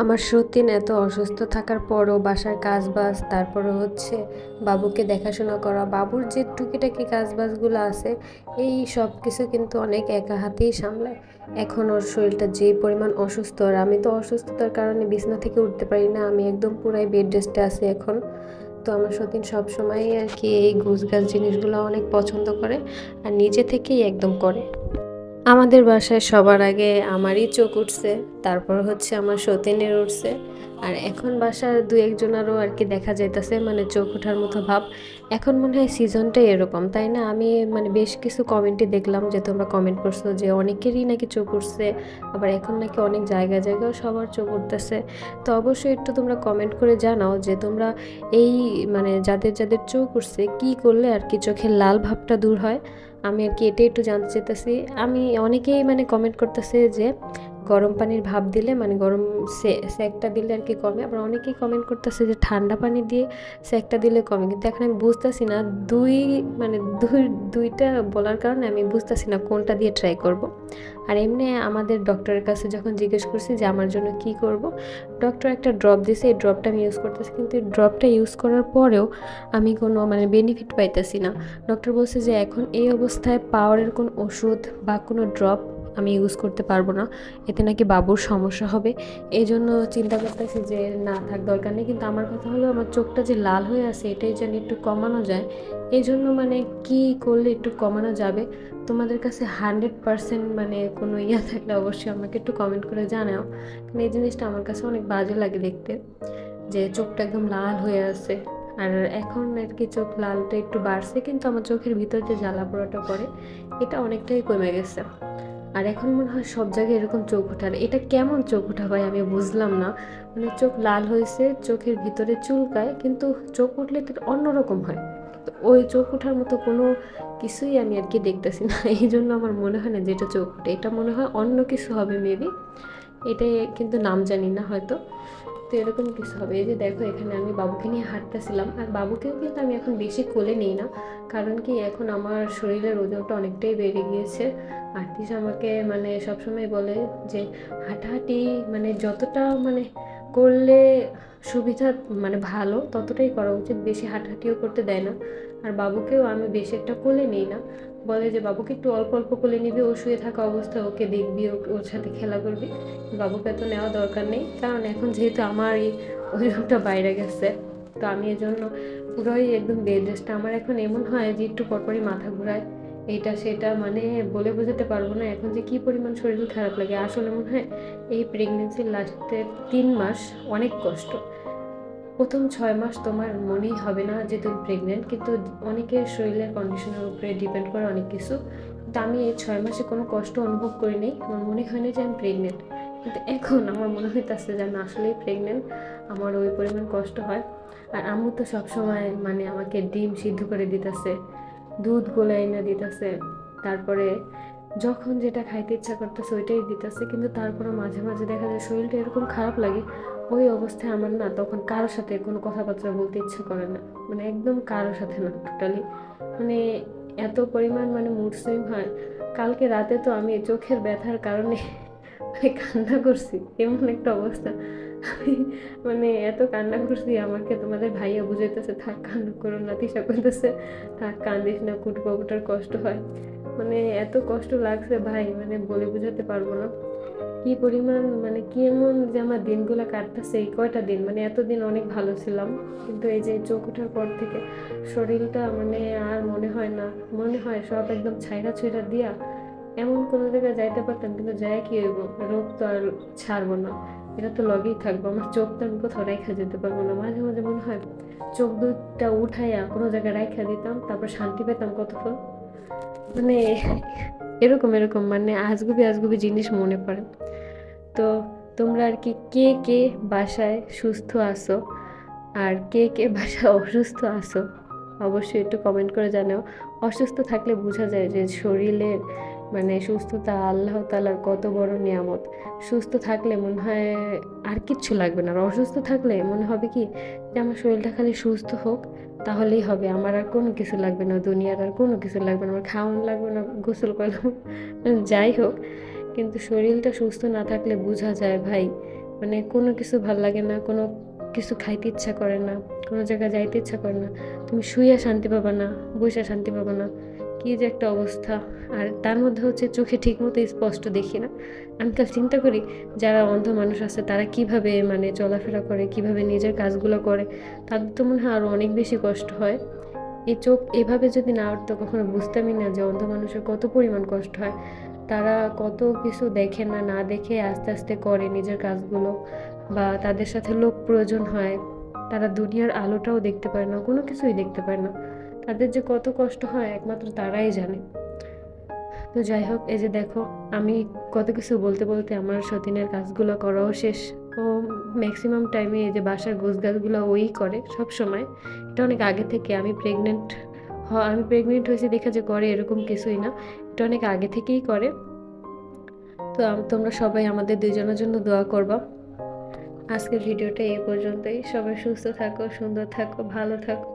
আমার সতীন এত অসুস্থ থাকার পরও বাসার কাজবাজ, তারপরে হচ্ছে বাবুকে দেখাশোনা করা, বাবুর যে টুকিটাকি কাজবাজগুলো আছে, এই সব কিছু কিন্তু অনেক একা হাতেই সামলায়। এখন ওর শরীরটা যে পরিমাণ অসুস্থ, আর আমি তো অসুস্থতার কারণে বিছানা থেকে উঠতে পারি না, আমি একদম পুরাই বেড রেস্টে আছি এখন। তো আমার সতীন সবসময়ই আর কি এই গোছগাছ জিনিসগুলো অনেক পছন্দ করে, আর নিজে থেকেই একদম করে। আমাদের বাসায় সবার আগে আমারই চোখ উঠছে, তারপর হচ্ছে আমার সতীনের উঠছে, আর এখন বাসার দু একজনেরও আর কি দেখা যাইতেছে মানে চোখ ওঠার মতো ভাব। এখন মনে হয় সিজনটাই এরকম, তাই না? আমি মানে বেশ কিছু কমেন্টে দেখলাম যে তোমরা কমেন্ট করছো যে অনেকেরই নাকি চোখ উঠছে, আবার এখন নাকি অনেক জায়গায় জায়গায় সবার চোখ উঠতেছে। তো অবশ্যই একটু তোমরা কমেন্ট করে জানাও যে তোমরা এই মানে যাদের যাদের চোখ উঠছে কী করলে আর কি চোখের লাল ভাবটা দূর হয়। আমি আর কি এটাই একটু জানতে চাইতেছি। আমি অনেকেই মানে কমেন্ট করতেছে যে গরম পানির ভাপ দিলে মানে গরম সেকটা দিলে আর কি কমে, আবার অনেকেই কমেন্ট করতেছে যে ঠান্ডা পানি দিয়ে সেকটা দিলে কমে। কিন্তু এখন আমি বুঝতেছি না, দুই মানে দুইটা বলার কারণে আমি বুঝতেছি না কোনটা দিয়ে ট্রাই করব। আর এমনি আমাদের ডক্টরের কাছে যখন জিজ্ঞেস করছি যে আমার জন্য কি করব, ডক্টর একটা ড্রপ দিয়েছে, এই ড্রপটা আমি ইউজ করতেছি, কিন্তু এই ড্রপটা ইউজ করার পরেও আমি কোনো মানে বেনিফিট পাইতেছি না। ডক্টর বলছে যে এখন এই অবস্থায় পাওয়ারের কোনো ওষুধ বা কোনো ড্রপ আমি ইউজ করতে পারবো না, এতে নাকি বাবুর সমস্যা হবে। এই জন্য চিন্তা করতেছি যে না থাক, দরকার নেই। কিন্তু আমার কথা হলো আমার চোখটা যে লাল হয়ে আছে এটাই যেন একটু কমানো যায়। এই জন্য মানে কি করলে একটু কমানো যাবে? তোমাদের কাছে 100% মানে কোনো ইয়া থাকলে অবশ্যই আমাকে একটু কমেন্ট করে জানাও, কারণ এই জিনিসটা আমার কাছে অনেক বাজে লাগে দেখতে, যে চোখটা একদম লাল হয়ে আছে। আর এখন আর কি চোখ লালটা একটু বাড়ছে, কিন্তু আমার চোখের ভিতর যে জ্বালা পোড়াটা করে এটা অনেকটাই কমে গেছে। আর এখন মনে হয় সব জায়গায় এরকম চোখ ওঠার, এটা কেমন চোখ ওঠা হয় আমি বুঝলাম না। মানে চোখ লাল হয়েছে, চোখের ভিতরে চুলকায়, কিন্তু চোখ উঠলে তো অন্যরকম হয়। তো ওই চোখ ওঠার মতো কোনো কিছুই আমি আর কি দেখতেছি না। এই জন্য আমার মনে হয় না যেটা চোখ ওঠে, এটা মনে হয় অন্য কিছু হবে মেবি। এটাই কিন্তু নাম জানি না হয়তো। তো এরকম কিছু হবে। এই যে দেখো এখানে আমি বাবুকে নিয়ে হাঁটতেছিলাম, আর বাবুকেও কিন্তু আমি এখন বেশি কোলে নিই না, কারণ কি এখন আমার শরীরের ওজনটা অনেকটাই বেড়ে গিয়েছে। আর্টিস আমাকে মানে সবসময় বলে যে হাঁটাহাঁটি মানে যতটা মানে করলে সুবিধা মানে ভালো ততটাই করা উচিত, বেশি হাঁটাহাঁটিও করতে দেয় না। আর বাবুকেও আমি বেশি একটা কোলে নিই না, বলে যে বাবুকে একটু অল্প অল্প কোলে নিবি, ও শুয়ে থাকা অবস্থায় ওকে দেখবি, ওর সাথে খেলা করবি। বাবুকে তো নেওয়া দরকার নেই, কারণ এখন যেহেতু আমার এই ওজনটা বাইরে গেছে, তো আমি এজন্য পুরোই একদম বেড রেস্ট। আমার এখন এমন হয় যে একটু পরপরই মাথা ঘোরায়, এইটা সেটা মানে বলে বোঝাতে পারবো না এখন যে কি পরিমাণ শরীর খারাপ লাগে। আসলে মনে হয় এই প্রেগনেন্সির লাস্টের 3 মাস অনেক কষ্ট। প্রথম 6 মাস তোমার মনেই হবে না যে তুমি প্রেগনেন্ট, কিন্তু অনেকের শরীরের কন্ডিশনের উপরে ডিপেন্ড করে অনেক কিছু। কিন্তু আমি এই 6 মাসে কোনো কষ্ট অনুভব করিনি, আমার মনে হয় না যে আমি প্রেগনেন্ট। কিন্তু এখন আমার মনে হইতেছে যে আমি আসলেই প্রেগনেন্ট, আমার ওই পরিমাণ কষ্ট হয়। আর আম্মু তো সবসময় মানে আমাকে ডিম সিদ্ধ করে দিতেছে, দুধ গোলা এনে দিতেছে, তারপরে যখন যেটা খাইতে ইচ্ছা করতেছে ওইটাই দিতেছে। কিন্তু তারপরে মাঝে মাঝে দেখা যায় শরীরটা এরকম খারাপ লাগে, ওই অবস্থায় আমার না তখন কারোর সাথে কোনো কথাবার্তা বলতে ইচ্ছে করে না, মানে একদম কারোর সাথে না, টোটালি। মানে এত পরিমাণ মানে মুড সুইং হয়। কালকে রাতে তো আমি চোখের ব্যথার কারণে মানে কান্না করছি, এমন একটা অবস্থা। আমি মানে এত কান্না করছি, আমাকে তোমাদের ভাইয়া বুঝাইতেছে থাক কান্না করো না, তিশা করতেছে থাক কান্দিস না, কুটবাবুটার কষ্ট হয়। মানে এত কষ্ট লাগছে ভাই, মানে বলে বোঝাতে পারবো না কি পরিমাণ মানে কি এমন যে আমার দিনগুলো কাটতেছে। এই কয়টা দিন মানে এতদিন অনেক ভালো ছিলাম, কিন্তু এই যে চোখ ওঠার পর থেকে শরীরটা মানে আর মনে হয় না, মনে হয় সব একদম ছাইড়া ছুঁড়া দিয়া এমন কোনো জায়গায় যাইতে পারতাম, কিন্তু যাই কি হইব, রোগ তো আর ছাড়বো না, এটা তো লগেই থাকবো। আমার চোখ তো আমি কোথাও রেখা যেতে পারবো না। মাঝে মাঝে মনে হয় চোখ দুধটা উঠাইয়া কোনো জায়গায় রাখা দিতাম, তারপর শান্তি পেতাম কতক্ষণ। মানে এরকম এরকম মানে আজগুবি আজগুবি জিনিস মনে পড়ে। তো তোমরা আর কি কে কে বাসায় সুস্থ আছো, আর কে কে বাসায় অসুস্থ আছো, অবশ্যই একটু কমেন্ট করে জানাও। অসুস্থ থাকলে বোঝা যায় যে শরীরের মানে সুস্থতা আল্লাহ তাআলার কত বড় নিয়ামত। সুস্থ থাকলে মনে হয় আর কিচ্ছু লাগবে না, আর অসুস্থ থাকলে মনে হবে কি যে আমার শরীরটা খালি সুস্থ হোক, তাহলেই হবে, আমার আর কোনো কিছু লাগবে না, দুনিয়ার আর কোনো কিছু লাগবে না, আমার খাওয়ান লাগবে না, গোসল করলাম, যাই হোক। কিন্তু শরীরটা সুস্থ না থাকলে বোঝা যায় ভাই মানে কোনো কিছু ভাল লাগে না, কোনো কিছু খাইতে ইচ্ছা করে না, কোনো জায়গায় যাইতে ইচ্ছা করে না। তুমি শুইয়া শান্তি পাবা না, বইসা শান্তি পাবা না, কী যে একটা অবস্থা। আর তার মধ্যে হচ্ছে চোখে ঠিক মতো স্পষ্ট দেখি না। আমি কাল চিন্তা করি যারা অন্ধ মানুষ আছে তারা কিভাবে মানে চলাফেরা করে, কিভাবে নিজের কাজগুলো করে, তাদের তো মনে হয় আরও অনেক বেশি কষ্ট হয়। এই চোখ এভাবে যদি না উঠতো কখনো বুঝতামই না যে অন্ধ মানুষের কত পরিমাণ কষ্ট হয়। তারা কত কিছু দেখে না, না দেখে আস্তে আস্তে করে নিজের কাজগুলো, বা তাদের সাথে লোক প্রয়োজন হয়, তারা দুনিয়ার আলোটাও দেখতে পায় না, কোনো কিছুই দেখতে পায় না। তাদের যে কত কষ্ট হয় একমাত্র তারাই জানে। তো যাই হোক, এই যে দেখো, আমি কত কিছু বলতে বলতে আমার সতীনের কাজগুলো করাও শেষ। ও ম্যাক্সিমাম টাইমে এই যে বাসার গোছগাছগুলো ওই করে সব সময়। এটা অনেক আগে থেকে, আমি প্রেগনেন্ট হয়েছি দেখা যে করে এরকম কিছুই না, এটা অনেক আগে থেকেই করে। তো তোমরা সবাই আমাদের দুজনের জন্য দোয়া করবা। আজকের ভিডিওটা এই পর্যন্তই। সবাই সুস্থ থাকো, সুন্দর থাকো, ভালো থাকো।